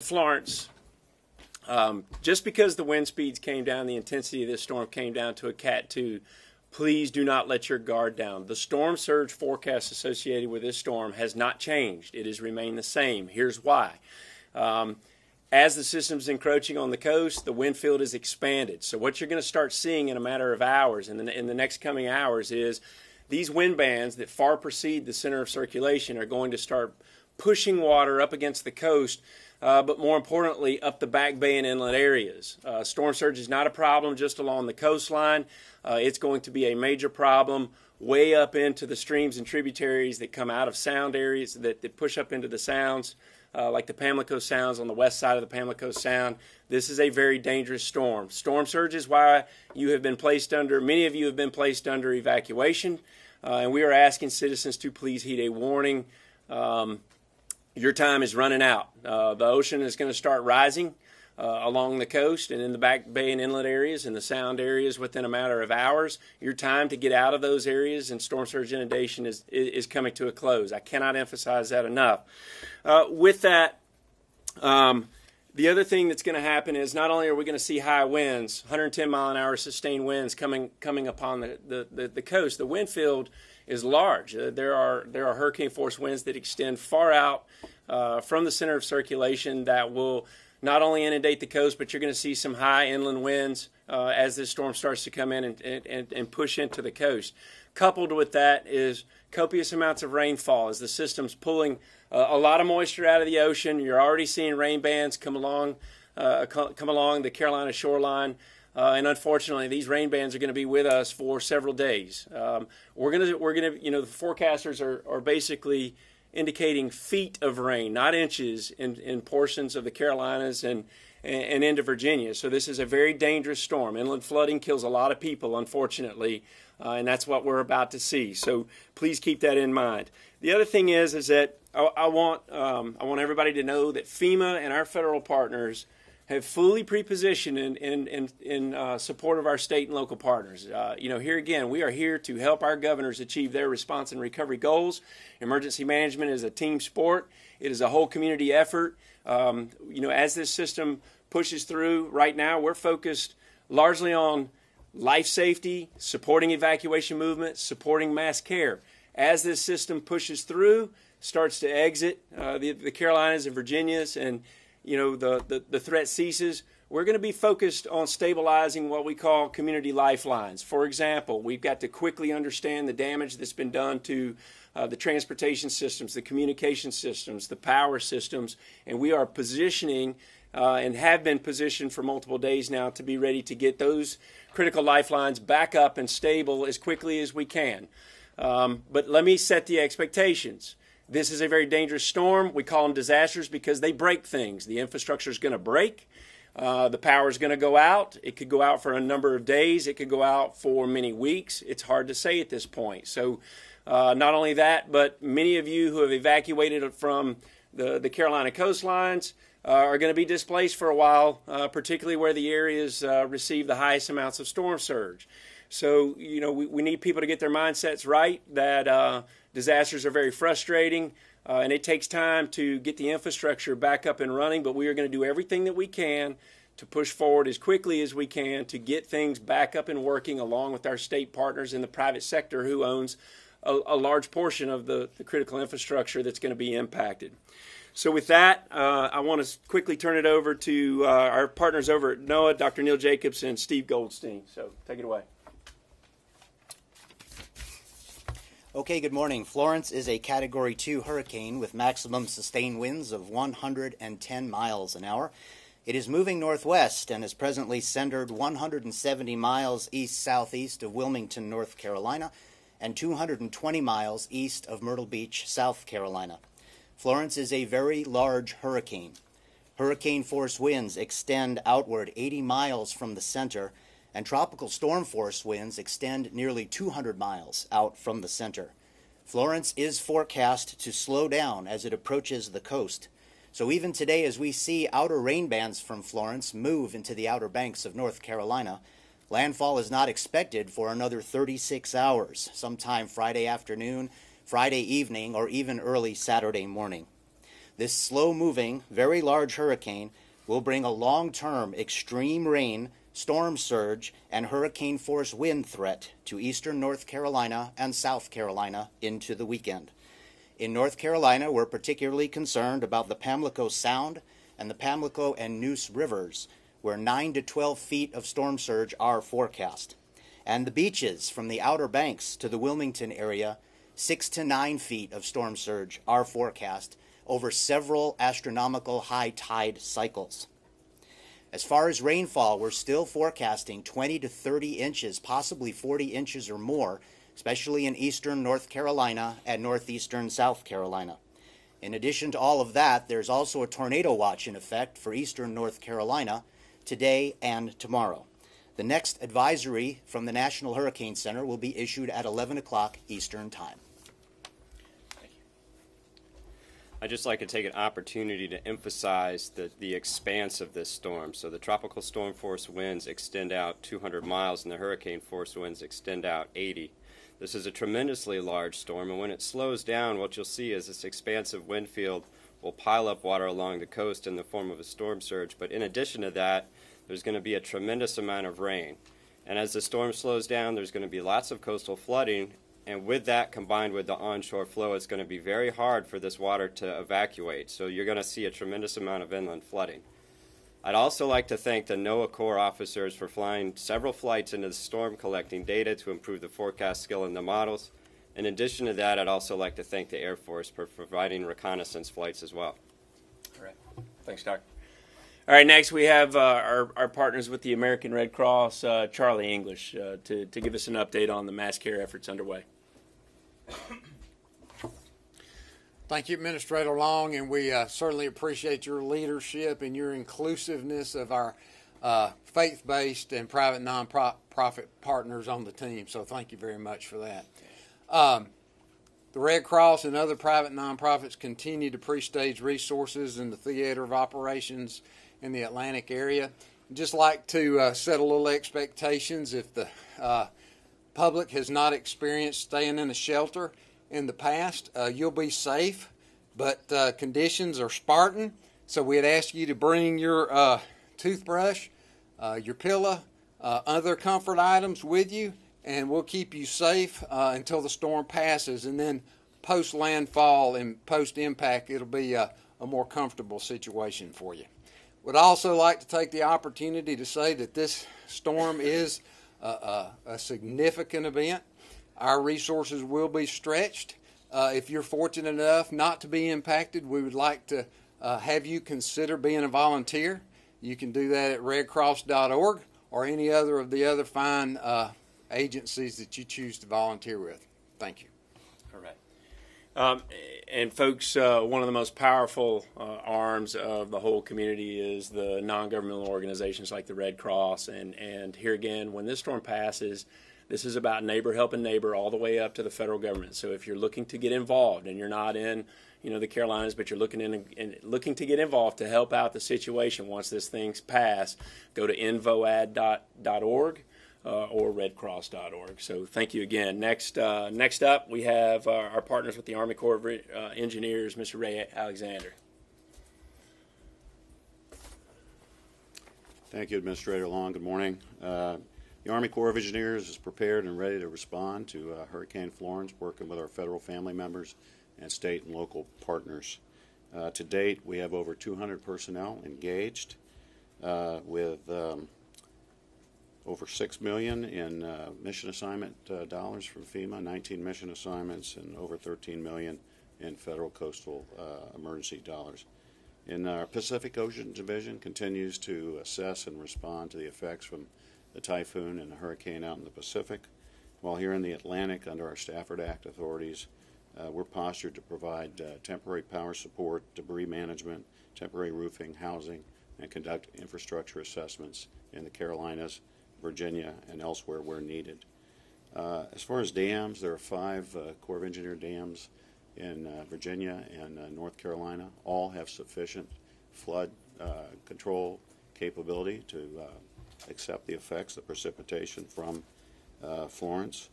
Florence, just because the wind speeds came down, the intensity of this storm came down to a Cat 2, please do not let your guard down. The storm surge forecast associated with this storm has not changed. It has remained the same. Here's why. As the system's encroaching on the coast, the wind field is expanded. So what you're going to start seeing in a matter of hours, in the next coming hours, is these wind bands that far precede the center of circulation are going to start pushing water up against the coast, but more importantly, up the back bay and inlet areas. Storm surge is not a problem just along the coastline. It's going to be a major problem way up into the streams and tributaries that come out of sound areas that push up into the sounds, like the Pamlico Sounds on the west side of the Pamlico Sound. This is a very dangerous storm. Storm surge is why you have been placed under, many of you have been placed under evacuation, and we are asking citizens to please heed a warning. Your time is running out. The ocean is going to start rising along the coast and in the back bay and inlet areas and the sound areas within a matter of hours. Your time to get out of those areas and storm surge inundation is coming to a close. I cannot emphasize that enough. With that, the other thing that's going to happen is not only are we going to see high winds, 110-mile-an-hour sustained winds coming upon the coast, the wind field is large. There are hurricane force winds that extend far out from the center of circulation that will not only inundate the coast, but you're going to see some high inland winds as this storm starts to come in and push into the coast. Coupled with that is copious amounts of rainfall as the system's pulling a lot of moisture out of the ocean. You're already seeing rain bands come along the Carolina shoreline. And unfortunately, these rain bands are going to be with us for several days. The forecasters are basically indicating feet of rain, not inches, in portions of the Carolinas and into Virginia. So this is a very dangerous storm. Inland flooding kills a lot of people, unfortunately, and that's what we're about to see. So please keep that in mind. The other thing is that I want everybody to know that FEMA and our federal partners have fully pre-positioned in support of our state and local partners. Here again, we are here to help our governors achieve their response and recovery goals. Emergency management is a team sport. It is a whole community effort. As this system pushes through, right now we're focused largely on life safety, supporting evacuation movement, supporting mass care. As this system pushes through, starts to exit the Carolinas and Virginias, and the threat ceases, we're going to be focused on stabilizing what we call community lifelines. For example, we've got to quickly understand the damage that's been done to the transportation systems, the communication systems, the power systems, and we are positioning and have been positioned for multiple days now to be ready to get those critical lifelines back up and stable as quickly as we can. But let me set the expectations. This is a very dangerous storm. We call them disasters because they break things. The infrastructure is going to break. The power is going to go out. It could go out for a number of days. It could go out for many weeks. It's hard to say at this point. So not only that, but many of you who have evacuated from the Carolina coastlines are going to be displaced for a while, particularly where the areas receive the highest amounts of storm surge. So, we need people to get their mindsets right that disasters are very frustrating, and it takes time to get the infrastructure back up and running, but we are going to do everything that we can to push forward as quickly as we can to get things back up and working along with our state partners in the private sector who owns a large portion of the critical infrastructure that's going to be impacted. So with that, I want to quickly turn it over to our partners over at NOAA, Dr. Neil Jacobs and Steve Goldstein. So take it away. Okay, good morning. Florence is a Category 2 hurricane with maximum sustained winds of 110 miles an hour. It is moving northwest and is presently centered 170 miles east-southeast of Wilmington, North Carolina, and 220 miles east of Myrtle Beach, South Carolina. Florence is a very large hurricane. Hurricane force winds extend outward 80 miles from the center, and tropical storm force winds extend nearly 200 miles out from the center. Florence is forecast to slow down as it approaches the coast. So even today, as we see outer rain bands from Florence move into the outer banks of North Carolina, landfall is not expected for another 36 hours, sometime Friday afternoon, Friday evening, or even early Saturday morning. This slow-moving, very large hurricane will bring a long-term extreme rain, storm surge, and hurricane-force wind threat to eastern North Carolina and South Carolina into the weekend. In North Carolina, we're particularly concerned about the Pamlico Sound and the Pamlico and Neuse rivers, where 9 to 12 feet of storm surge are forecast. And the beaches from the Outer Banks to the Wilmington area, 6 to 9 feet of storm surge are forecast over several astronomical high tide cycles. As far as rainfall, we're still forecasting 20 to 30 inches, possibly 40 inches or more, especially in eastern North Carolina and northeastern South Carolina. In addition to all of that, there's also a tornado watch in effect for eastern North Carolina today and tomorrow. The next advisory from the National Hurricane Center will be issued at 11 o'clock Eastern Time. I'd just like to take an opportunity to emphasize the expanse of this storm. So the tropical storm force winds extend out 200 miles and the hurricane force winds extend out 80. This is a tremendously large storm, and when it slows down, what you'll see is this expansive wind field will pile up water along the coast in the form of a storm surge. But in addition to that, there's going to be a tremendous amount of rain. And as the storm slows down, there's going to be lots of coastal flooding. And with that, combined with the onshore flow, it's going to be very hard for this water to evacuate. So you're going to see a tremendous amount of inland flooding. I'd also like to thank the NOAA Corps officers for flying several flights into the storm, collecting data to improve the forecast skill in the models. In addition to that, I'd also like to thank the Air Force for providing reconnaissance flights as well. All right. Thanks, Doc. All right, next we have our partners with the American Red Cross, Charlie English, to give us an update on the mass care efforts underway. Thank you, Administrator Long, and we certainly appreciate your leadership and your inclusiveness of our faith-based and private nonprofit partners on the team. So thank you very much for that. The Red Cross and other private nonprofits continue to pre-stage resources in the theater of operations in the Atlantic area. I'd just like to set a little expectations. If the public has not experienced staying in a shelter in the past, you'll be safe, but conditions are Spartan. So we'd ask you to bring your toothbrush, your pillow, other comfort items with you, and we'll keep you safe until the storm passes. And then post-landfall and post-impact, it'll be a more comfortable situation for you. Would also like to take the opportunity to say that this storm is a significant event. Our resources will be stretched. If you're fortunate enough not to be impacted, we would like to have you consider being a volunteer. You can do that at redcross.org or any other of the other fine agencies that you choose to volunteer with. Thank you. All right. And folks, one of the most powerful arms of the whole community is the non-governmental organizations like the Red Cross. And here again, when this storm passes, this is about neighbor helping neighbor all the way up to the federal government. So if you're looking to get involved and you're not in, the Carolinas, but you're looking to get involved to help out the situation once this thing's passed, go to infoad.org. Or redcross.org. So thank you again. Next up, we have our partners with the Army Corps of Engineers, Mr. Ray Alexander. Thank you, Administrator Long. Good morning. The Army Corps of Engineers is prepared and ready to respond to Hurricane Florence, working with our federal family members and state and local partners. To date, we have over 200 personnel engaged with over $6 million in mission assignment dollars from FEMA, 19 mission assignments, and over $13 million in federal coastal emergency dollars. In our Pacific Ocean Division continues to assess and respond to the effects from the typhoon and the hurricane out in the Pacific, while here in the Atlantic, under our Stafford Act authorities, we're postured to provide temporary power support, debris management, temporary roofing, housing, and conduct infrastructure assessments in the Carolinas, Virginia, and elsewhere where needed. As far as dams, there are 5 Corps of Engineer dams in Virginia and North Carolina. All have sufficient flood control capability to accept the effects, the precipitation from Florence.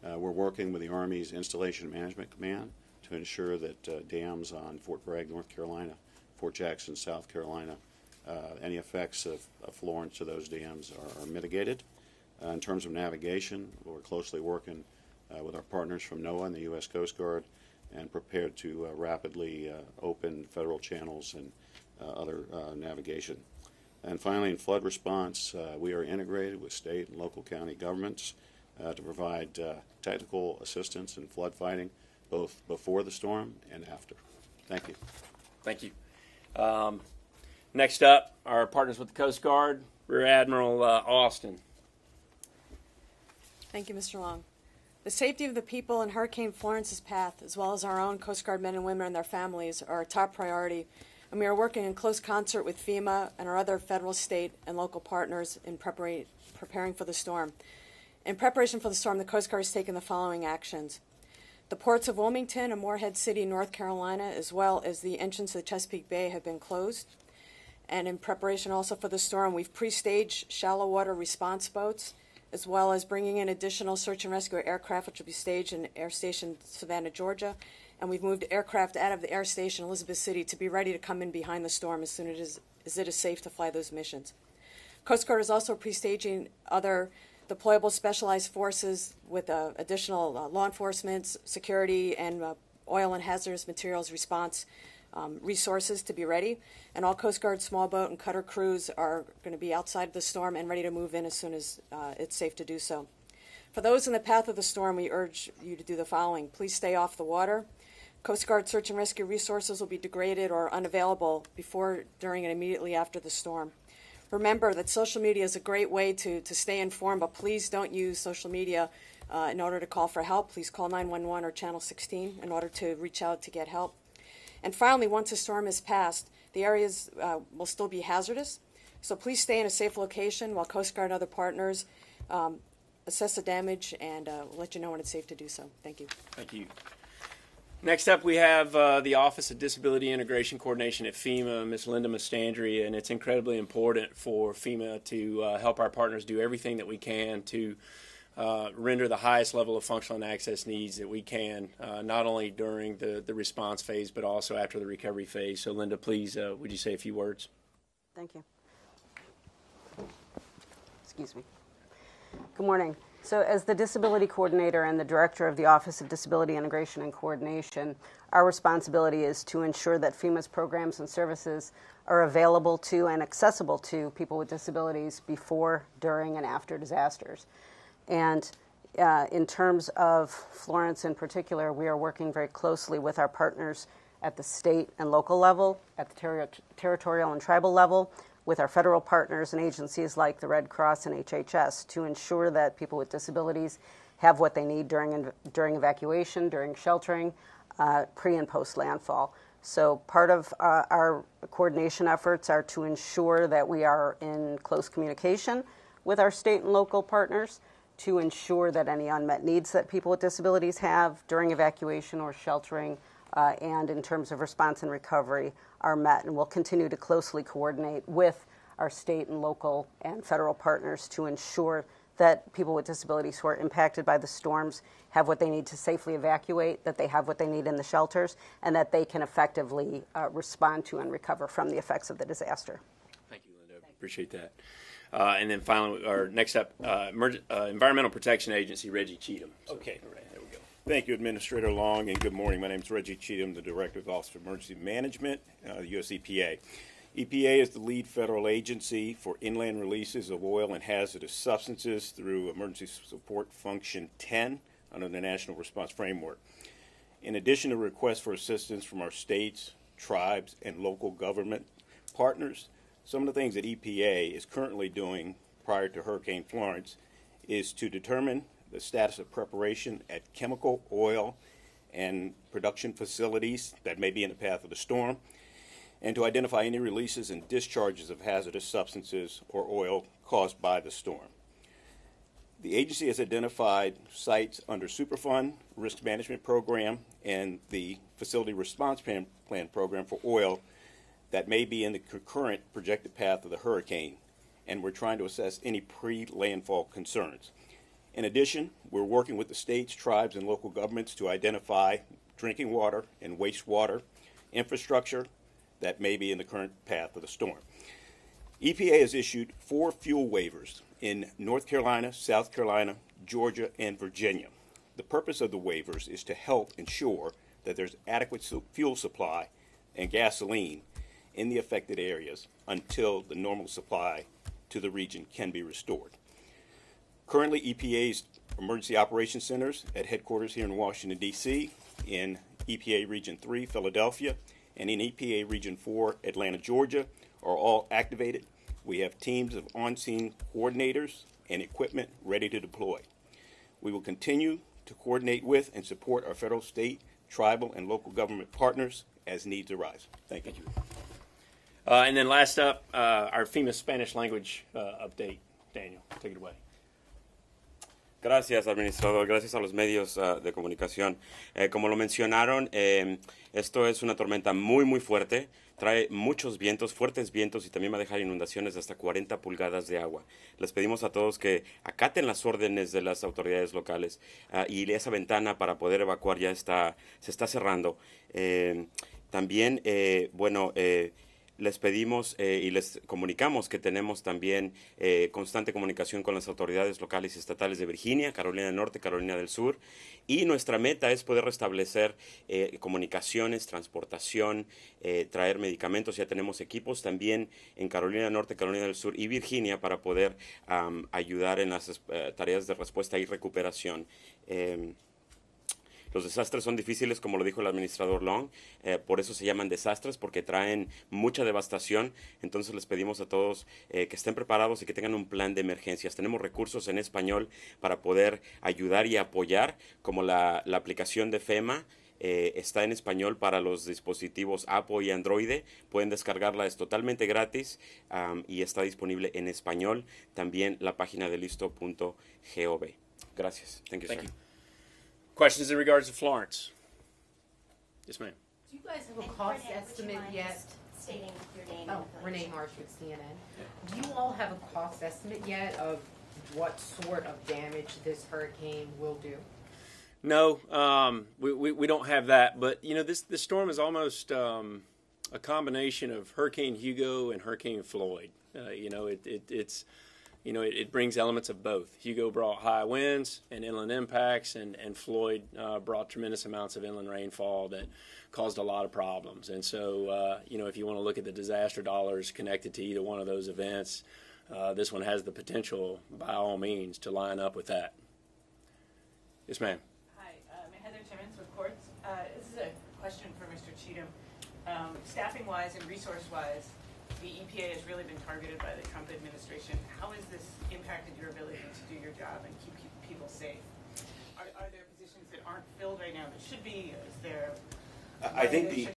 We're working with the Army's Installation Management Command to to ensure that dams on Fort Bragg, North Carolina, Fort Jackson, South Carolina, any effects of Florence to those dams are mitigated. In terms of navigation, we're closely working with our partners from NOAA and the U.S. Coast Guard and prepared to rapidly open federal channels and other navigation. And finally, in flood response, we are integrated with state and local county governments to provide technical assistance in flood fighting, both before the storm and after. Thank you. Thank you. Next up, our partners with the Coast Guard, Rear Admiral Austin. Thank you, Mr. Long. The safety of the people in Hurricane Florence's path, as well as our own Coast Guard men and women and their families, are our top priority, and we are working in close concert with FEMA and our other federal, state, and local partners in preparing for the storm. In preparation for the storm, the Coast Guard has taken the following actions. The ports of Wilmington and Morehead City, North Carolina, as well as the entrance to the Chesapeake Bay, have been closed. And in preparation also for the storm, we've pre-staged shallow water response boats, as well as bringing in additional search and rescue aircraft, which will be staged in Air Station Savannah, Georgia. And we've moved aircraft out of the Air Station Elizabeth City to be ready to come in behind the storm as soon as it is safe to fly those missions. Coast Guard is also pre-staging other deployable specialized forces with additional law enforcement, security, and oil and hazardous materials response resources to be ready. And all Coast Guard small boat and cutter crews are going to be outside of the storm and ready to move in as soon as it's safe to do so. For those in the path of the storm, we urge you to do the following. Please stay off the water. Coast Guard search and rescue resources will be degraded or unavailable before, during, and immediately after the storm. Remember that social media is a great way to stay informed, but please don't use social media in order to call for help. Please call 911 or Channel 16 in order to reach out to get help. And finally, once the storm is passed, the areas will still be hazardous, so please stay in a safe location while Coast Guard and other partners assess the damage and we'll let you know when it's safe to do so. Thank you. Thank you. Next up, we have the Office of Disability Integration Coordination at FEMA, Ms. Linda Mastandri, and it's incredibly important for FEMA to help our partners do everything that we can to render the highest level of functional and access needs that we can, not only during the response phase, but also after the recovery phase. So, Linda, please, would you say a few words? Thank you. Excuse me. Good morning. So as the Disability Coordinator and the Director of the Office of Disability Integration and Coordination, our responsibility is to ensure that FEMA's programs and services are available to and accessible to people with disabilities before, during, and after disasters. And in terms of Florence in particular, we are working very closely with our partners at the state and local level, at the territorial and tribal level, with our federal partners and agencies like the Red Cross and HHS to ensure that people with disabilities have what they need during evacuation, during sheltering, pre and post landfall. So part of our coordination efforts are to ensure that we are in close communication with our state and local partners to ensure that any unmet needs that people with disabilities have during evacuation or sheltering and in terms of response and recovery are met. And we'll continue to closely coordinate with our state and local and federal partners to ensure that people with disabilities who are impacted by the storms have what they need to safely evacuate, that they have what they need in the shelters, and that they can effectively respond to and recover from the effects of the disaster. Thank you, Linda. Appreciate that. And then finally, or next up, Environmental Protection Agency, Reggie Cheatham. So, okay. All right, there we go. Thank you, Administrator Long, and good morning. My name is Reggie Cheatham, the Director of the Office of Emergency Management, the U.S. EPA. EPA is the lead federal agency for inland releases of oil and hazardous substances through Emergency Support Function 10 under the National Response Framework. In addition to requests for assistance from our states, tribes, and local government partners, some of the things that EPA is currently doing prior to Hurricane Florence is to determine the status of preparation at chemical, oil, and production facilities that may be in the path of the storm, and to identify any releases and discharges of hazardous substances or oil caused by the storm. The agency has identified sites under Superfund, Risk Management Program, and the Facility Response Plan Program for oil that may be in the current projected path of the hurricane, and we're trying to assess any pre-landfall concerns. In addition, we're working with the states, tribes, and local governments to identify drinking water and wastewater infrastructure that may be in the current path of the storm. EPA has issued 4 fuel waivers in North Carolina, South Carolina, Georgia, and Virginia. The purpose of the waivers is to help ensure that there's adequate fuel supply and gasoline in the affected areas until the normal supply to the region can be restored. Currently, EPA's emergency operations centers at headquarters here in Washington, D.C., in EPA Region 3, Philadelphia, and in EPA Region 4, Atlanta, Georgia, are all activated. We have teams of on-scene coordinators and equipment ready to deploy. We will continue to coordinate with and support our federal, state, tribal, and local government partners as needs arise. Thank you. And then last up, our FEMA Spanish language update. Daniel, take it away. Gracias, administrador. Gracias a los medios de comunicación. Como lo mencionaron, esto es una tormenta muy, muy fuerte. Trae muchos vientos, fuertes vientos, y también va a dejar inundaciones de hasta 40 pulgadas de agua. Les pedimos a todos que acaten las órdenes de las autoridades locales y esa ventana para poder evacuar ya se está cerrando. También, les pedimos y les comunicamos que tenemos también constante comunicación con las autoridades locales y estatales de Virginia, Carolina del Norte, Carolina del Sur, y nuestra meta es poder restablecer comunicaciones, transportación, traer medicamentos. Ya tenemos equipos también en Carolina del Norte, Carolina del Sur y Virginia para poder ayudar en las tareas de respuesta y recuperación. Los desastres son difíciles, como lo dijo el administrador Long, por eso se llaman desastres, porque traen mucha devastación. Entonces les pedimos a todos que estén preparados y que tengan un plan de emergencias. Tenemos recursos en español para poder ayudar y apoyar, como la aplicación de FEMA. Está en español para los dispositivos Apple y Android. Pueden descargarla, es totalmente gratis y está disponible en español. También la página de listo.gov. Gracias. Thank you, sir. Questions in regards to Florence? Yes, ma'am. Do you guys have a cost estimate yet? Stating your name. Oh, Renee Marsh with CNN. Do you all have a cost estimate yet of what sort of damage this hurricane will do? No, we don't have that. But you know, this storm is almost a combination of Hurricane Hugo and Hurricane Floyd. It brings elements of both. Hugo brought high winds and inland impacts, and Floyd brought tremendous amounts of inland rainfall that caused a lot of problems. And so, if you want to look at the disaster dollars connected to either one of those events, this one has the potential, by all means, to line up with that. Yes, ma'am. Hi, I'm Heather Timmons with Courts. This is a question for Mr. Cheatham. Staffing-wise and resource-wise, the EPA has really been targeted by the Trump administration. How has this impacted your ability to do your job and keep people safe? Are there positions that aren't filled right now that should be? Is there? I think